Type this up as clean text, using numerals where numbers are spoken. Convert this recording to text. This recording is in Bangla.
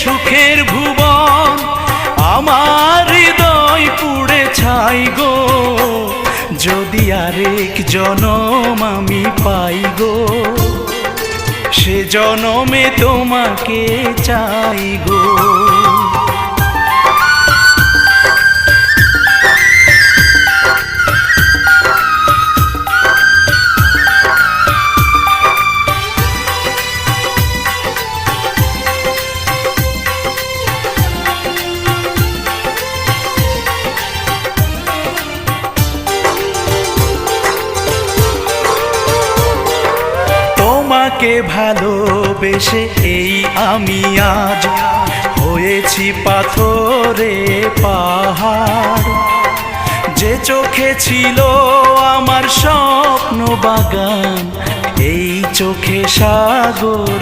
সুখের ভুবন, আমার হৃদয় পুড়ে ছাই গো। যদি আরেক জনম আমি পাই গো, সে জনমে তোমাকে চাই গো। তোমাকে ভালোবেসে এই আমি আজ হয়েছি পাথরে পাহাড়। যে চোখে ছিল আমার স্বপ্ন বাগান, এই চোখে সাগর।